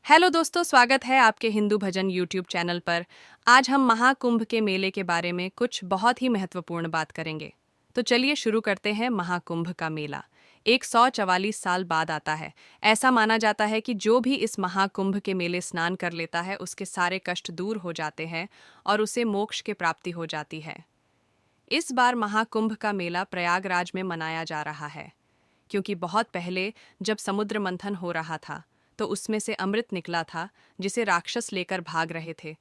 Hello दोस्तों, स्वागत है आपके हिंदू भजन यूट्यूब चैनल पर। आज हम महाकुंभ के मेले के बारे में कुछ बहुत ही महत्वपूर्ण बात करेंगे। तो चलिए शुरू करते हैं। महाकुंभ का मेला 144 साल बाद आता है। ऐसा माना जाता है कि जो भी इस महाकुंभ के मेले स्नान कर लेता है उसके सारे कष्ट दूर हो जाते हैं और उसे मोक्ष की प्राप्ति हो जाती है। इस बार महाकुंभ का मेला प्रयागराज में मनाया जा रहा है क्योंकि बहुत पहले जब समुद्र मंथन हो रहा था तो उसमें से अमृत निकला था जिसे राक्षस लेकर भाग रहे थे।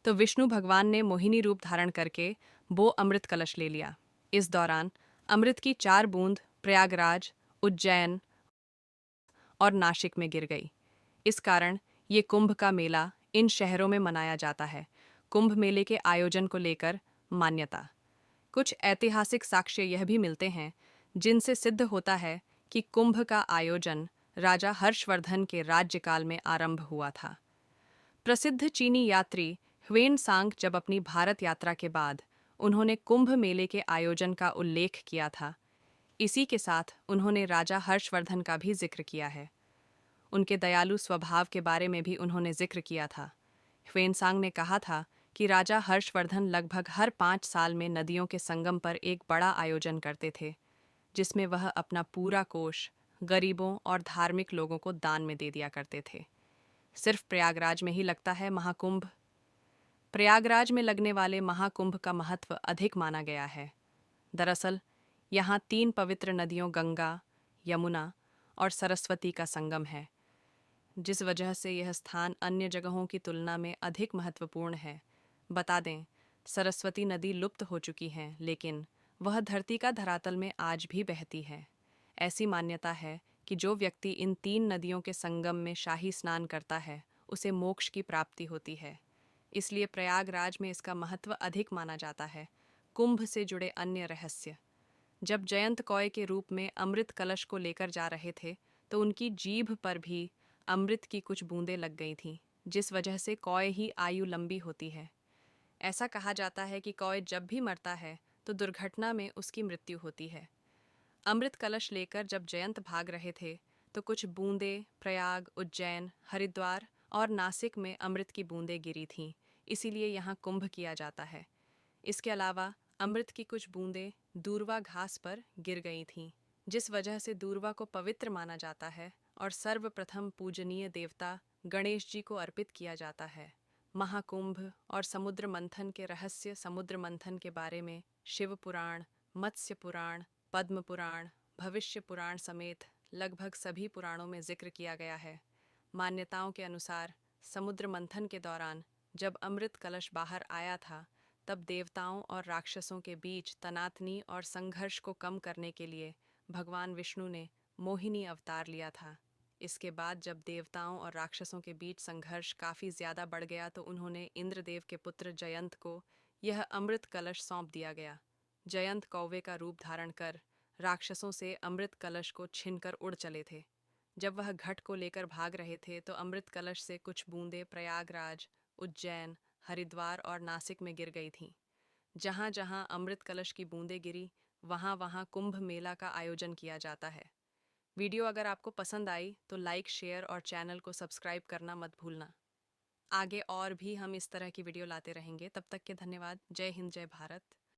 तो विष्णु भगवान ने मोहिनी रूप धारण करके वो अमृत कलश ले लिया। इस दौरान अमृत की 4 बूंद प्रयागराज, उज्जैन और नासिक में गिर गई। इस कारण ये कुंभ का मेला इन शहरों में मनाया जाता है। कुंभ मेले के आयोजन को लेकर मान्यता। कुछ ऐतिहासिक साक्ष्य यह भी मिलते हैं जिनसे सिद्ध होता है कि कुंभ का आयोजन राजा हर्षवर्धन के राज्यकाल में आरंभ हुआ था। प्रसिद्ध चीनी यात्री ह्वेन सांग जब अपनी भारत यात्रा के बाद उन्होंने कुंभ मेले के आयोजन का उल्लेख किया था। इसी के साथ उन्होंने राजा हर्षवर्धन का भी जिक्र किया है। उनके दयालु स्वभाव के बारे में भी उन्होंने जिक्र किया था। ह्वेनसांग ने कहा था कि राजा हर्षवर्धन लगभग हर 5 साल में नदियों के संगम पर एक बड़ा आयोजन करते थे जिसमें वह अपना पूरा कोष गरीबों और धार्मिक लोगों को दान में दे दिया करते थे। सिर्फ प्रयागराज में ही लगता है महाकुंभ। प्रयागराज में लगने वाले महाकुंभ का महत्व अधिक माना गया है। दरअसल यहाँ 3 पवित्र नदियों गंगा, यमुना और सरस्वती का संगम है, जिस वजह से यह स्थान अन्य जगहों की तुलना में अधिक महत्वपूर्ण है। बता दें, सरस्वती नदी लुप्त हो चुकी है लेकिन वह धरती का धरातल में आज भी बहती है। ऐसी मान्यता है कि जो व्यक्ति इन 3 नदियों के संगम में शाही स्नान करता है उसे मोक्ष की प्राप्ति होती है। इसलिए प्रयागराज में इसका महत्व अधिक माना जाता है। कुंभ से जुड़े अन्य रहस्य। जब जयंत कौए के रूप में अमृत कलश को लेकर जा रहे थे तो उनकी जीभ पर भी अमृत की कुछ बूंदें लग गई थीं, जिस वजह से कौए ही आयु लंबी होती है। ऐसा कहा जाता है कि कौए जब भी मरता है तो दुर्घटना में उसकी मृत्यु होती है। अमृत कलश लेकर जब जयंत भाग रहे थे तो कुछ बूंदें प्रयाग, उज्जैन, हरिद्वार और नासिक में अमृत की बूंदें गिरी थीं, इसीलिए यहाँ कुंभ किया जाता है। इसके अलावा अमृत की कुछ बूंदें दूर्वा घास पर गिर गई थीं, जिस वजह से दूर्वा को पवित्र माना जाता है और सर्वप्रथम पूजनीय देवता गणेश जी को अर्पित किया जाता है। महाकुंभ और समुद्र मंथन के रहस्य। समुद्र मंथन के बारे में शिव पुराण, मत्स्य पुराण, पद्म पुराण, भविष्य पुराण समेत लगभग सभी पुराणों में जिक्र किया गया है। मान्यताओं के अनुसार समुद्र मंथन के दौरान जब अमृत कलश बाहर आया था तब देवताओं और राक्षसों के बीच तनातनी और संघर्ष को कम करने के लिए भगवान विष्णु ने मोहिनी अवतार लिया था। इसके बाद जब देवताओं और राक्षसों के बीच संघर्ष काफ़ी ज़्यादा बढ़ गया तो उन्होंने इंद्रदेव के पुत्र जयंत को यह अमृत कलश सौंप दिया गया। जयंत कौवे का रूप धारण कर राक्षसों से अमृत कलश को छीनकर उड़ चले थे। जब वह घट को लेकर भाग रहे थे तो अमृत कलश से कुछ बूंदें प्रयागराज, उज्जैन, हरिद्वार और नासिक में गिर गई थीं। जहाँ जहाँ अमृत कलश की बूंदें गिरी वहाँ वहाँ कुंभ मेला का आयोजन किया जाता है। वीडियो अगर आपको पसंद आई तो लाइक, शेयर और चैनल को सब्सक्राइब करना मत भूलना। आगे और भी हम इस तरह की वीडियो लाते रहेंगे। तब तक के धन्यवाद। जय हिंद, जय भारत।